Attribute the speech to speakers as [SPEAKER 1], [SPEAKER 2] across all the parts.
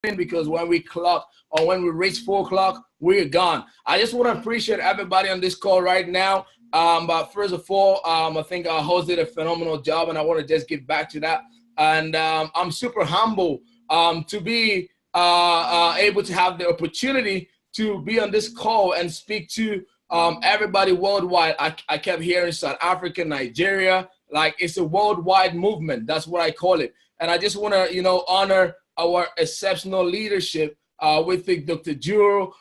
[SPEAKER 1] because when we clock or when we reach 4 o'clock, we're gone. I just want to appreciate everybody on this call right now. But first of all, I think our host did a phenomenal job, and I want to just get back to that. And I'm super humble to be able to have the opportunity to be on this call and speak to everybody worldwide. I kept hearing South Africa, Nigeria, like it's a worldwide movement. That's what I call it. And I just want to, honor our exceptional leadership with Dr. Juro,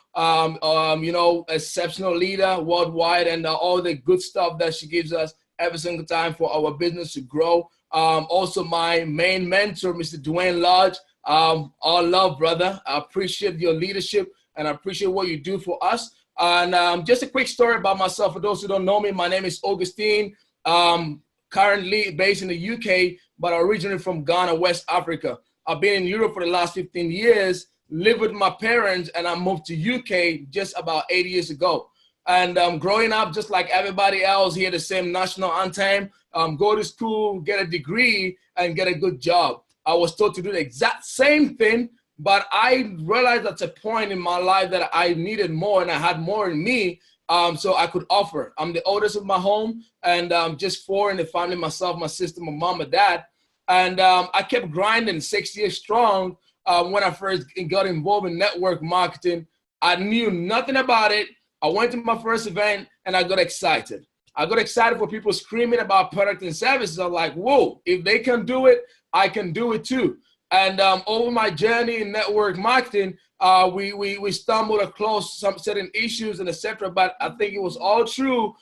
[SPEAKER 1] exceptional leader worldwide, and all the good stuff that she gives us every single time for our business to grow. Also, my main mentor, Mr. Dwayne Lodge. All love, brother. I appreciate your leadership, and I appreciate what you do for us. And just a quick story about myself. For those who don't know me, my name is Augustine. Currently based in the UK, but originally from Ghana, West Africa. I've been in Europe for the last 15 years, lived with my parents, and I moved to UK just about 8 years ago. And growing up, just like everybody else, hear the same national anthem, go to school, get a degree, and get a good job. I was told to do the exact same thing, but I realized at a point in my life that I needed more, and I had more in me, so I could offer. I'm the oldest of my home, and just 4 in the family, myself, my sister, my mom, and dad. And I kept grinding 6 years strong. When I first got involved in network marketing, I knew nothing about it. I went to my first event, and I got excited. I got excited for people screaming about product and services. I'm like, whoa, if they can do it, I can do it too. And over my journey in network marketing, we stumbled across some certain issues and etc. But I think it was all true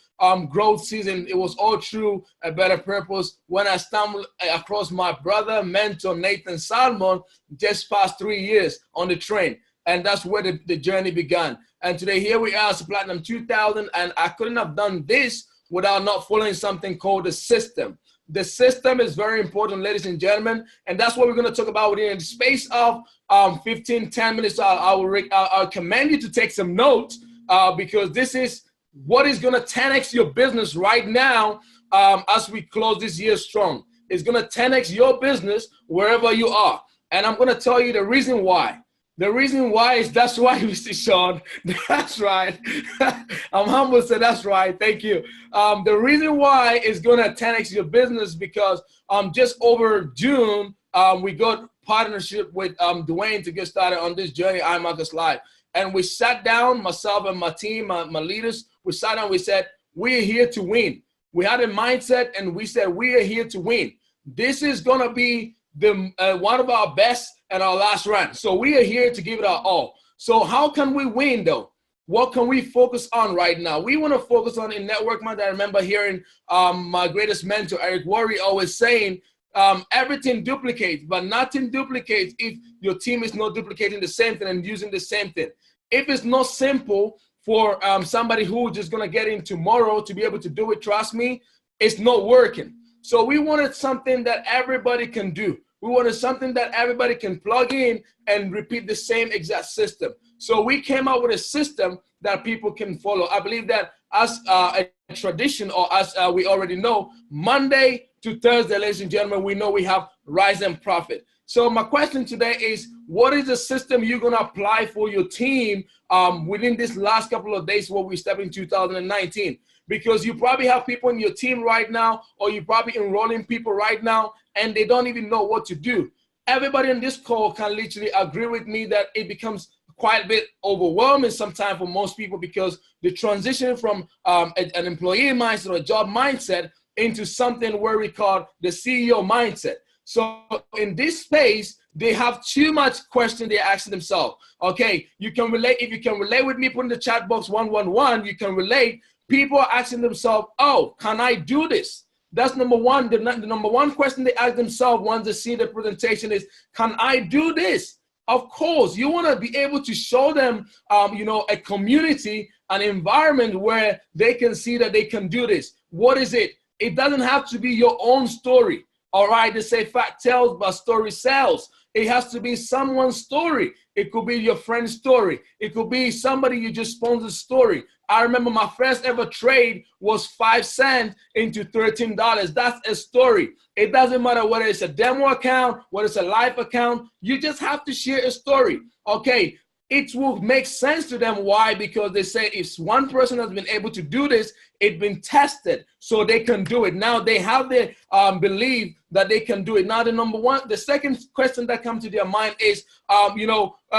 [SPEAKER 1] growth season. It was all true a better purpose when I stumbled across my brother, mentor, Nathan Salmon, just past 3 years on the train. And that's where the journey began. And today here we are, Platinum 2000. And I couldn't have done this without not following something called the system. The system is very important, ladies and gentlemen, and that's what we're going to talk about within the space of 10 minutes. I'll commend you to take some notes because this is what is going to 10x your business right now as we close this year strong. It's going to 10x your business wherever you are, and I'm going to tell you the reason why. The reason why is that's right, Mr. Sean. That's right. I'm humble to say that's right. Thank you. The reason why is going to 10x your business because just over June, we got partnership with Dwayne to get started on this journey, iMarkets Live. And we sat down, myself and my team, my leaders, we sat down, we said, we're here to win. We had a mindset and we said, we are here to win. This is going to be the one of our best and our last run. So we are here to give it our all. So how can we win though? What can we focus on right now? We want to focus on in network marketing. I remember hearing my greatest mentor, Eric Worre, always saying, everything duplicates, but nothing duplicates if your team is not duplicating the same thing and using the same thing. If it's not simple for somebody who just going to get in tomorrow to be able to do it, trust me, it's not working. So we wanted something that everybody can do. We wanted something that everybody can plug in and repeat the same exact system. So we came up with a system that people can follow. I believe that as a tradition, or as we already know, Monday to Thursday, ladies and gentlemen, we know we have Rise and Profit. So my question today is, what is the system you're going to apply for your team within this last couple of days before we step in 2019? Because you probably have people in your team right now, or you're probably enrolling people right now, and they don't even know what to do. Everybody on this call can literally agree with me that it becomes quite a bit overwhelming sometimes for most people because the transition from an employee mindset or a job mindset into something where we call the CEO mindset. So in this space, they have too much question they're asking themselves. Okay, you can relate. If you can relate with me, put in the chat box 111, you can relate. People are asking themselves, oh, can I do this? That's number one. The number one question they ask themselves once they see the presentation is, can I do this? Of course, you want to be able to show them, a community, an environment where they can see that they can do this. What is it? It doesn't have to be your own story. All right, they say fact tells, but story sells. It has to be someone's story. It could be your friend's story. It could be somebody you just sponsored story. I remember my first ever trade was 5 cents into $13. That's a story. It doesn't matter whether it's a demo account, whether it's a live account. You just have to share a story. Okay, it will make sense to them. Why? Because they say if one person has been able to do this, it's been tested, so they can do it. Now they have the belief that they can do it. Now the second question that comes to their mind is,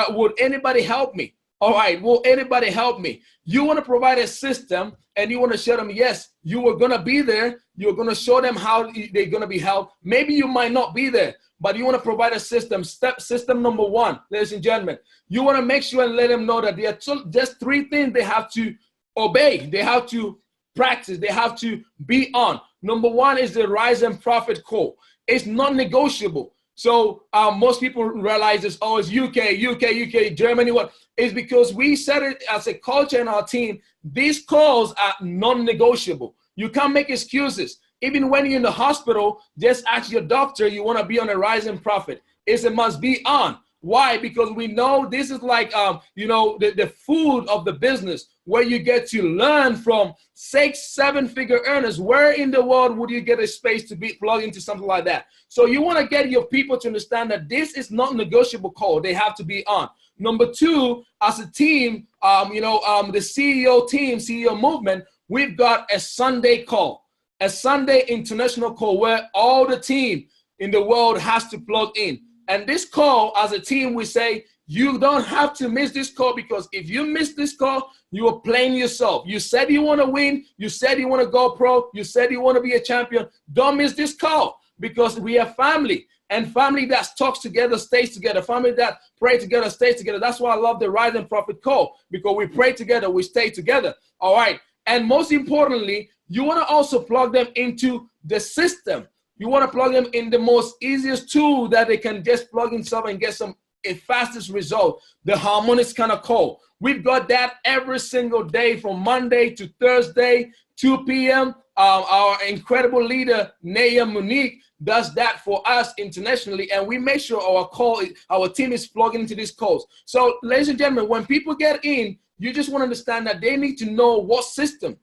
[SPEAKER 1] would anybody help me? All right, will anybody help me? You want to provide a system and you want to show them, yes, you are going to be there. You're going to show them how they're going to be helped. Maybe you might not be there, but you want to provide a system. System number one, ladies and gentlemen, you want to make sure and let them know that there are just 3 things they have to obey. They have to practice. They have to be on. Number 1 is the rise and profit call. It's non-negotiable. So most people realize this, oh, it's UK, Germany, what? It's because we set it as a culture in our team. These calls are non-negotiable. You can't make excuses. Even when you're in the hospital, just ask your doctor, you want to be on a rise and profit. It must be on. Why? Because we know this is like, the food of the business, where you get to learn from 6-7-figure earners. Where in the world would you get a space to be plugged into something like that? So you want to get your people to understand that this is not negotiable call. They have to be on. Number 2, as a team, the CEO movement, we've got a Sunday call, a Sunday international call where all the team in the world has to plug in. And this call, as a team, we say, you don't have to miss this call, because if you miss this call, you are playing yourself. You said you want to win. You said you want to go pro. You said you want to be a champion. Don't miss this call, because we are family. And family that talks together stays together. Family that pray together stays together. That's why I love the Rise and Profit call, because we pray together, we stay together. All right. And most importantly, you want to also plug them into the system. You want to plug them in the most easiest tool that they can just plug in something and get a fastest result, the harmonics kind of call. We've got that every single day from Monday to Thursday, 2 p.m. Our incredible leader, Naya Monique, does that for us internationally, and we make sure our team is plugging into these calls. So, ladies and gentlemen, when people get in, you just want to understand that they need to know what system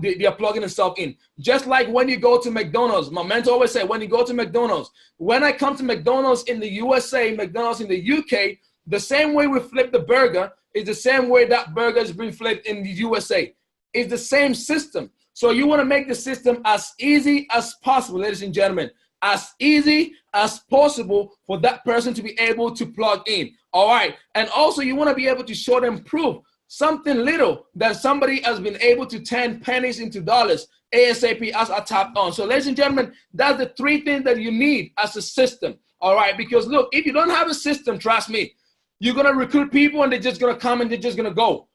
[SPEAKER 1] they are plugging themselves in. Just like when you go to McDonald's, my mentor always said, when you go to McDonald's, when I come to McDonald's in the USA, McDonald's in the UK, the same way we flip the burger is the same way that burger is being flipped in the USA. It's the same system. So you want to make the system as easy as possible, ladies and gentlemen, as easy as possible for that person to be able to plug in. All right. And also you want to be able to show them proof, something little that somebody has been able to turn pennies into dollars ASAP as I tapped on. So ladies and gentlemen, that's the 3 things that you need as a system. All right. Because look, if you don't have a system, trust me, you're going to recruit people and they're just going to come and they're just going to go.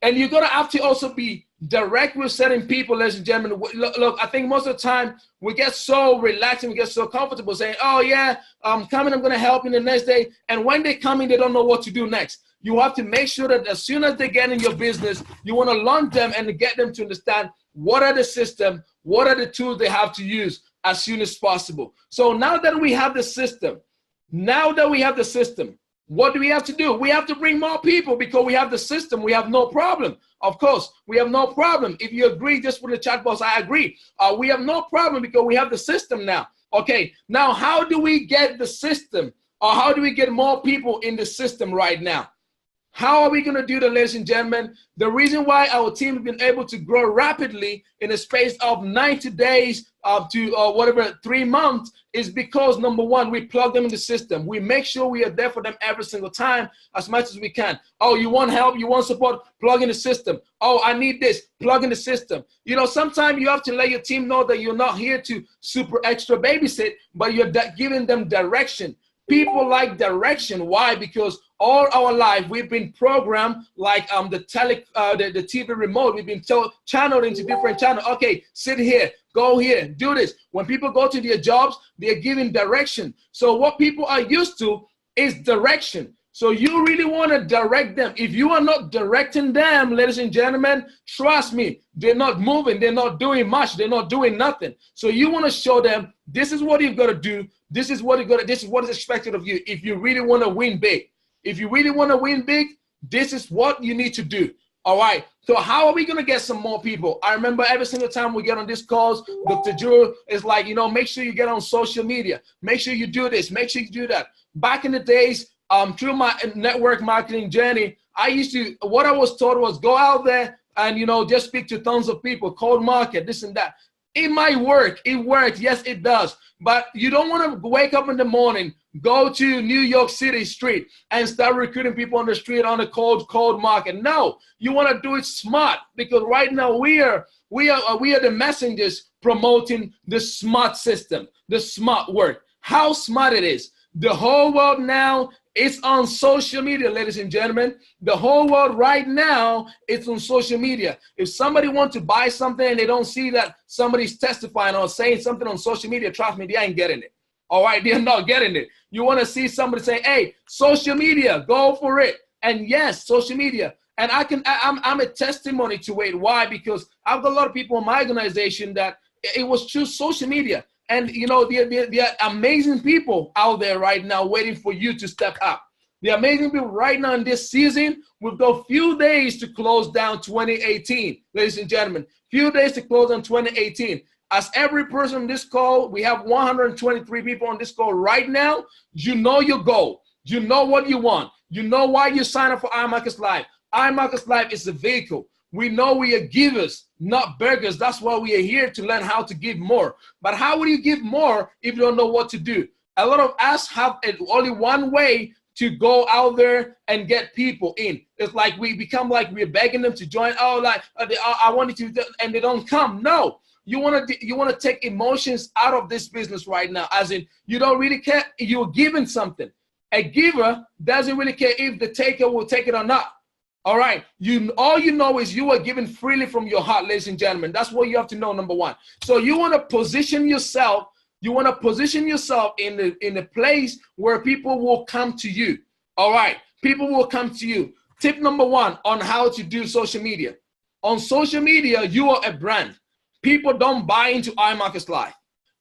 [SPEAKER 1] And you're going to have to also be direct with certain people, ladies and gentlemen. Look, I think most of the time we get so relaxed and we get so comfortable saying, oh yeah, I'm coming, I'm going to help you the next day. And when they come in, they don't know what to do next. You have to make sure that as soon as they get in your business, you want to launch them and get them to understand what are the system, what are the tools they have to use as soon as possible. So now that we have the system, what do we have to do? We have to bring more people, because we have the system. We have no problem. Of course, we have no problem. If you agree, just put in the chat box, I agree. We have no problem because we have the system now. Okay, now how do we get the system, or how do we get more people in the system right now? How are we going to do that, ladies and gentlemen? The reason why our team has been able to grow rapidly in a space of 90 days to 3 months is because, number 1, we plug them in the system. We make sure we are there for them every single time as much as we can. Oh, you want help? You want support? Plug in the system. Oh, I need this. Plug in the system. You know, sometimes you have to let your team know that you're not here to super extra babysit, but you're giving them direction. People like direction. Why? Because all our life we've been programmed like the TV remote. We've been channeled into different channels. Okay, sit here, go here, do this. When people go to their jobs, they're given direction. So what people are used to is direction. So you really want to direct them. If you are not directing them, ladies and gentlemen, trust me, they're not moving. They're not doing much. They're not doing nothing. So you want to show them, this is what you've got to do. This is what this is what is expected of you. If you really want to win big, if you really want to win big, this is what you need to do. All right. So how are we going to get some more people? I remember every single time we get on this calls, Dr. Drew is like, make sure you get on social media. Make sure you do this. Make sure you do that. Back in the days, through my network marketing journey, what I was told was go out there and, just speak to tons of people, cold market, this and that. It might work. It works. Yes, it does. But you don't want to wake up in the morning, go to New York City street and start recruiting people on the street on a cold market. No, you want to do it smart, because right now we are the messengers promoting the smart system, the smart work. How smart it is. The whole world now is on social media, ladies and gentlemen. The whole world right now is on social media. If somebody wants to buy something and they don't see that somebody's testifying or saying something on social media, trust me, they ain't getting it. All right, they're not getting it. You want to see somebody say, hey, social media, go for it. And yes, social media. And I'm a testimony to it. Why? Because I've got a lot of people in my organization that it was through social media. And, there are amazing people out there right now waiting for you to step up. The amazing people right now in this season, we've got few days to close down 2018, ladies and gentlemen. Few days to close down 2018. As every person on this call, we have 123 people on this call right now. You know your goal. You know what you want. You know why you sign up for iMarkets Live. iMarkets Live is a vehicle. We know we are givers, not beggars. That's why we are here, to learn how to give more. But how will you give more if you don't know what to do? A lot of us have only one way to go out there and get people in. It's like we become like we're begging them to join. I wanted to, and they don't come. No, you want to take emotions out of this business right now. As in, you don't really care. You're giving something. A giver doesn't really care if the taker will take it or not. All right, all you know is you are giving freely from your heart, ladies and gentlemen. That's what you have to know, number one. So you want to position yourself. You want to position yourself in the place where people will come to you. All right, people will come to you. Tip number one on how to do social media. On social media, you are a brand. People don't buy into iMarkets Live.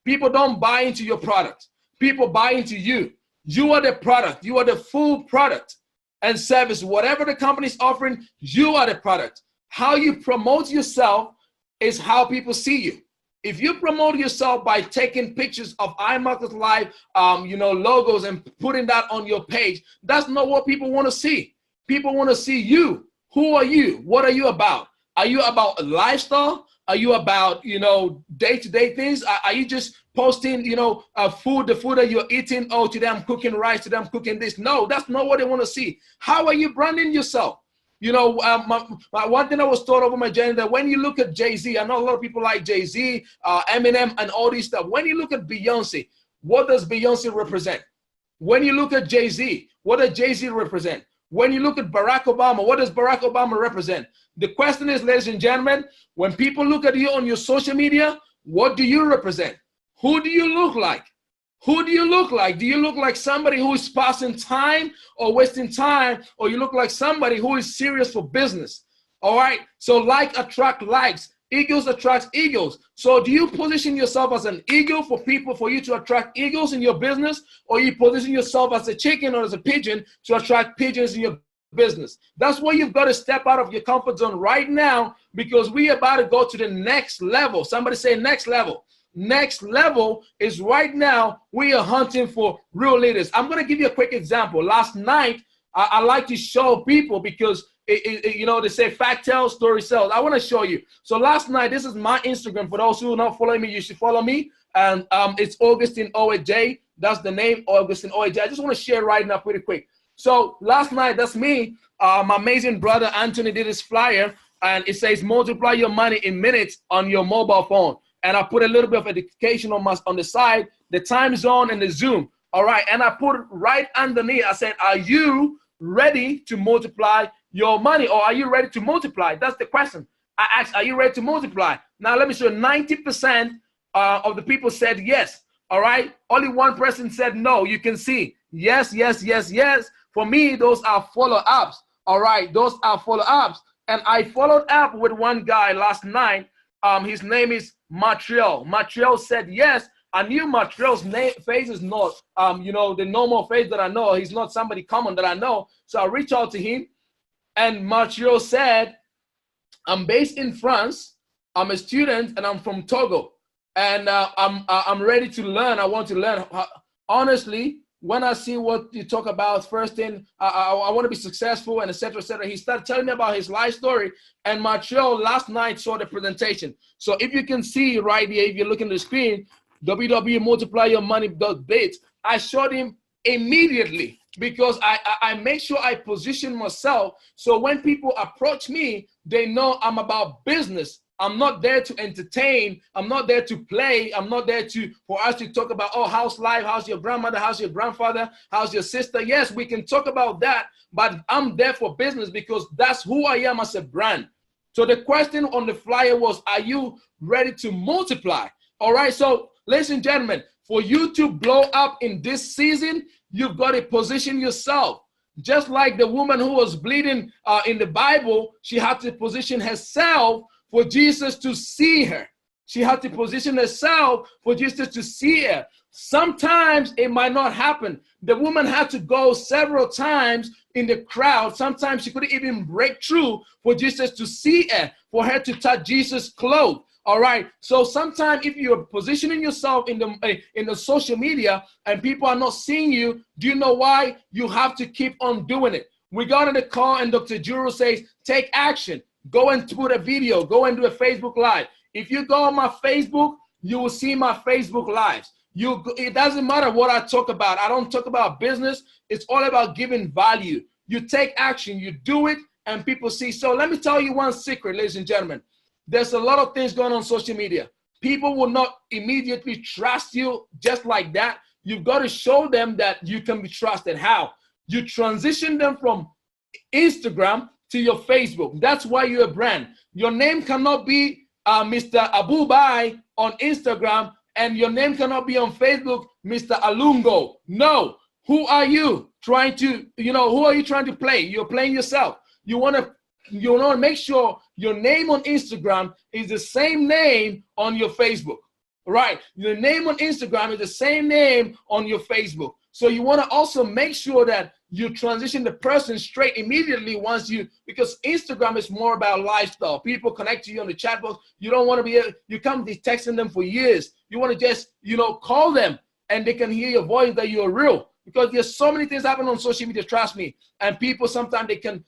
[SPEAKER 1] People don't buy into your product. People buy into you. You are the product. You are the full product and service. Whatever the company is offering, you are the product. How you promote yourself is how people see you. If you promote yourself by taking pictures of iMarkets Live, logos and putting that on your page, that's not what people want to see. People want to see you. Who are you? What are you about? Are you about a lifestyle? Are you about, day-to-day things? Are you just posting, food, the food that you're eating? Oh, today I'm cooking rice, today I'm cooking this. No, that's not what they want to see. How are you branding yourself? My one thing I was taught over my journey, that when you look at Jay-Z, I know a lot of people like Jay-Z, Eminem, and all these stuff. When you look at Beyonce, what does Beyonce represent? When you look at Jay-Z, what does Jay-Z represent? When you look at Barack Obama, what does Barack Obama represent? The question is, ladies and gentlemen, when people look at you on your social media, what do you represent? Who do you look like? Who do you look like? Do you look like somebody who is passing time or wasting time, or you look like somebody who is serious for business? All right, so like attract likes. Eagles attract eagles. So do you position yourself as an eagle for people, for you to attract eagles in your business, or you position yourself as a chicken or as a pigeon to attract pigeons in your business? That's why you've got to step out of your comfort zone right now, because we are about to go to the next level. Somebody say next level. Next level is right now. We are hunting for real leaders. I'm going to give you a quick example. Last night, I like to show people, because they say fact tells, story sells. I want to show you. So last night, this is my Instagram. For those who are not following me, you should follow me. And it's Augustine Aygei. That's the name, Augustine Aygei. I just want to share right now pretty quick. So last night, that's me. My amazing brother Anthony did his flyer, and it says multiply your money in minutes on your mobile phone. And I put a little bit of education on the side, the time zone and the Zoom. All right, and I put right underneath, I said, are you ready to multiply your money, or are you ready to multiply? That's the question. I asked, are you ready to multiply? Now let me show you, 90% of the people said yes. All right, only one person said no. You can see yes, yes, yes, yes. For me, those are follow-ups. All right, those are follow-ups. And I followed up with one guy last night. His name is Montreal. Montreal said yes. I knew Montreal's face is not, the normal face that I know. He's not somebody common that I know. So I reached out to him, and Montreal said, I'm based in France. I'm a student, and I'm from Togo. And I'm ready to learn. I want to learn. Honestly, when I see what you talk about, first thing, I want to be successful, and et cetera, et cetera. He started telling me about his life story, and Montreal last night saw the presentation. So if you can see right here, if you're looking at the screen, www.multiplyyourmoney.biz, I showed him immediately, because I make sure I position myself so when people approach me, they know I'm about business. I'm not there to entertain. I'm not there to play. I'm not there for us to talk about, oh, how's life? How's your grandmother? How's your grandfather? How's your sister? Yes, we can talk about that, but I'm there for business because that's who I am as a brand. So the question on the flyer was, are you ready to multiply? All right, so ladies and gentlemen, for you to blow up in this season, you've got to position yourself. Just like the woman who was bleeding in the Bible, she had to position herself for Jesus to see her. She had to position herself for Jesus to see her. Sometimes it might not happen. The woman had to go several times in the crowd. Sometimes she couldn't even break through for Jesus to see her, for her to touch Jesus' clothes. All right. So sometimes if you're positioning yourself in the social media and people are not seeing you, do you know why? You have to keep on doing it. We got in the car and Dr. Juro says, take action. Go and put a video. Go and do a Facebook Live. If you go on my Facebook, you will see my Facebook Lives. It doesn't matter what I talk about. I don't talk about business. It's all about giving value. You take action. You do it, and people see. So let me tell you one secret, ladies and gentlemen. There's a lot of things going on social media. People will not immediately trust you just like that. You've got to show them that you can be trusted. How? You transition them from Instagram to your Facebook. That's why you're a brand. Your name cannot be Mr. Abubai on Instagram, and your name cannot be on Facebook, Mr. Alungo. No. Who are you trying to, who are you trying to play? You're playing yourself. You want to make sure your name on Instagram is the same name on your Facebook, right? Your name on Instagram is the same name on your Facebook. So you want to also make sure that you transition the person straight immediately because Instagram is more about lifestyle. People connect to you on the chat box. You don't want to you can't be texting them for years. You want to just, call them and they can hear your voice that you're real. Because there's so many things happening on social media, trust me. And people sometimes they can,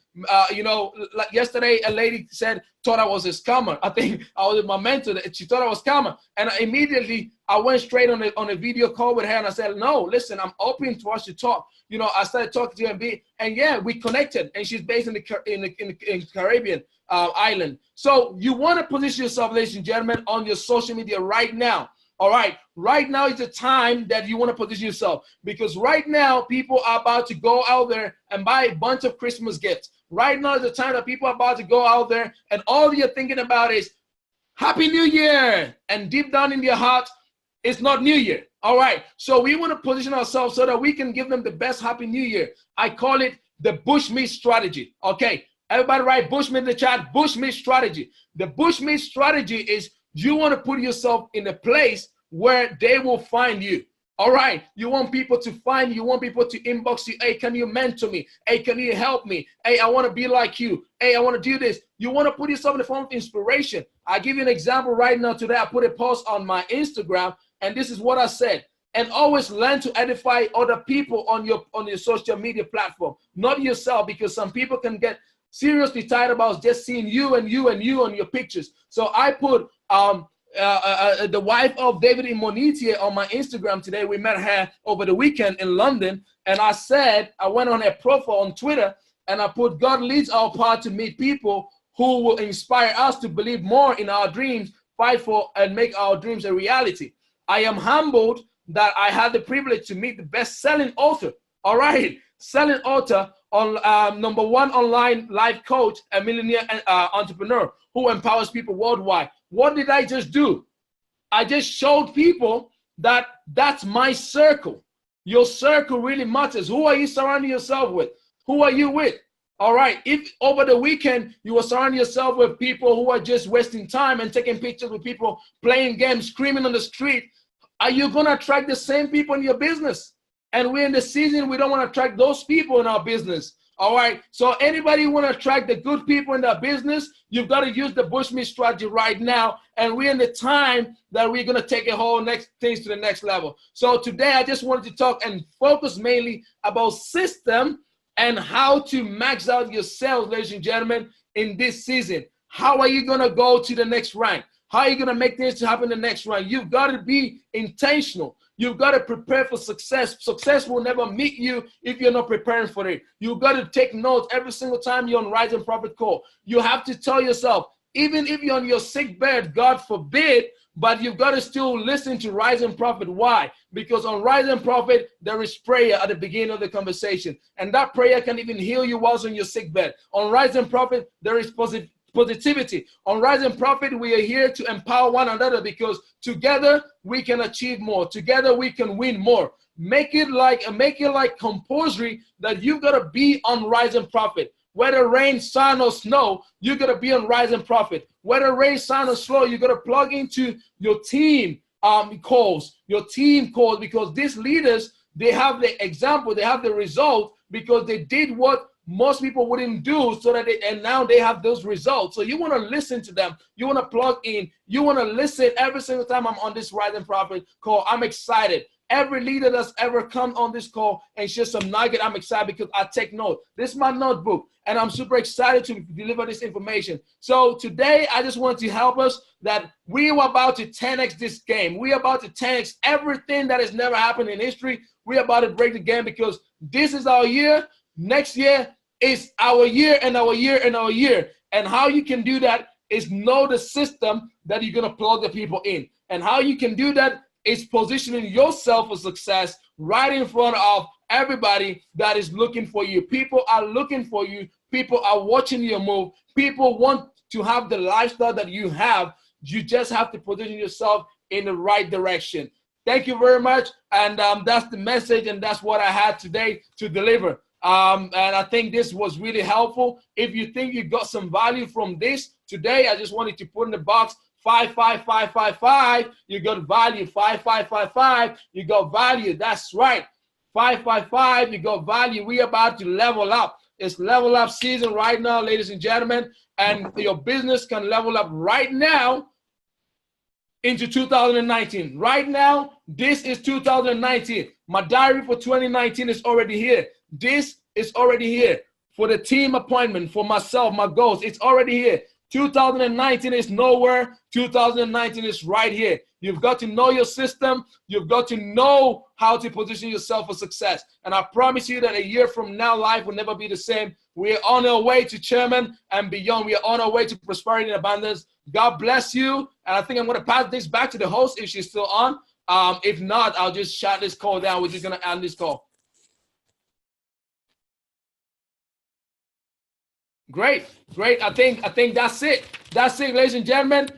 [SPEAKER 1] like yesterday, a lady thought I was a scammer. I think I was with my mentor. She thought I was a scammer. And immediately I went straight on a video call with her and I said, no, listen, I'm open for us to talk. I started talking to her and yeah, we connected. And she's based in the Caribbean island. So you want to position yourself, ladies and gentlemen, on your social media right now. All right, right now is the time that you want to position yourself, because right now people are about to go out there and buy a bunch of Christmas gifts. Right now is the time that people are about to go out there and all you're thinking about is Happy New Year. And deep down in your heart, it's not New Year. All right, so we want to position ourselves so that we can give them the best Happy New Year. I call it the Bushmeat strategy. Okay, everybody write Bushmeat in the chat, Bushmeat strategy. The Bushmeat strategy is you want to put yourself in a place where they will find you. All right. You want people to find you. You want people to inbox you. Hey, can you mentor me? Hey, can you help me? Hey, I want to be like you. Hey, I want to do this. You want to put yourself in the form of inspiration. I give you an example right now. Today, I put a post on my Instagram, and this is what I said. And always learn to edify other people on your social media platform, not yourself, because some people can get seriously tired about just seeing you and you and you on your pictures. So I put the wife of David Imonitie on my Instagram today. We met her over the weekend in London. And I went on her profile on Twitter and I put, God leads our path to meet people who will inspire us to believe more in our dreams, fight for and make our dreams a reality. I am humbled that I had the privilege to meet the best-selling author. All right, selling author on #1 online life coach, a millionaire entrepreneur who empowers people worldwide. What did I just do? I just showed people that that's my circle. Your circle really matters. Who are you surrounding yourself with? Who are you with? All right, if over the weekend you are surrounding yourself with people who are just wasting time and taking pictures with people playing games, screaming on the street, are you going to attract the same people in your business? And we're in the season, we don't want to attract those people in our business. All right, so anybody who want to attract the good people in their business, you've got to use the Bushmeat strategy right now. And we're in the time that we're going to take a whole next things to the next level. So today I just wanted to talk and focus mainly about system and how to max out your sales, ladies and gentlemen, in this season. How are you going to go to the next rank? How are you going to make things to happen in the next rank? You've got to be intentional. You've got to prepare for success. Success will never meet you if you're not preparing for it. You've got to take notes every single time you're on Rise and Profit Call. You have to tell yourself, even if you're on your sick bed, God forbid, but you've got to still listen to Rise and Profit. Why? Because on Rise and Profit, there is prayer at the beginning of the conversation. And that prayer can even heal you whilst on your sick bed. On Rise and Profit, there is positivity. On Rise and Profit, we are here to empower one another because together we can achieve more. Together we can win more. Make it like compulsory that you've got to be on Rise and Profit. Whether rain, sun, or snow, you got to be on Rise and Profit. Whether rain, sun, or slow, you got to plug into your team calls, because these leaders, they have the example, they have the result because they did what most people wouldn't do, and now they have those results. So you want to listen to them. You want to plug in. You want to listen every single time I'm on this Rise and Profit call. I'm excited. Every leader that's ever come on this call and share some nugget, I'm excited because I take note. This is my notebook, and I'm super excited to deliver this information. So today, I just want to help us that we are about to 10x this game. We are about to 10x everything that has never happened in history. We are about to break the game because this is our year. Next year is our year and our year and our year. And how you can do that is know the system that you're going to plug the people in. And how you can do that is positioning yourself for success right in front of everybody that is looking for you. People are looking for you. People are watching your move. People want to have the lifestyle that you have. You just have to position yourself in the right direction. Thank you very much. And that's the message, and that's what I had today to deliver. And I think this was really helpful. If you think you got some value from this today, I just wanted to put in the box 55555. You got value. 5555. You got value. That's right. 555. You got value. We are about to level up. It's level up season right now, ladies and gentlemen. And your business can level up right now into 2019. Right now, this is 2019. My diary for 2019 is already here. This is already here for the team appointment, for myself, my goals. It's already here. 2019 is nowhere. 2019 is right here. You've got to know your system. You've got to know how to position yourself for success. And I promise you that a year from now, life will never be the same. We're on our way to chairman and beyond. We are on our way to prosperity and abundance. God bless you. And I think I'm going to pass this back to the host if she's still on. If not, I'll just shut this call down. We're just going to end this call. Great. I think that's it. That's it, ladies and gentlemen.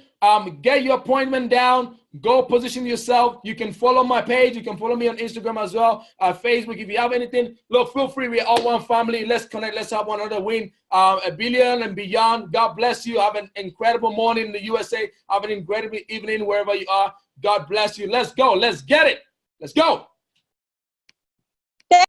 [SPEAKER 1] Get your appointment down. Go position yourself. You can follow my page. You can follow me on Instagram as well, Facebook. If you have anything, look, feel free. We're all one family. Let's connect. Let's help one another win a billion and beyond. God bless you. Have an incredible morning in the USA. Have an incredible evening wherever you are. God bless you. Let's go. Let's get it. Let's go.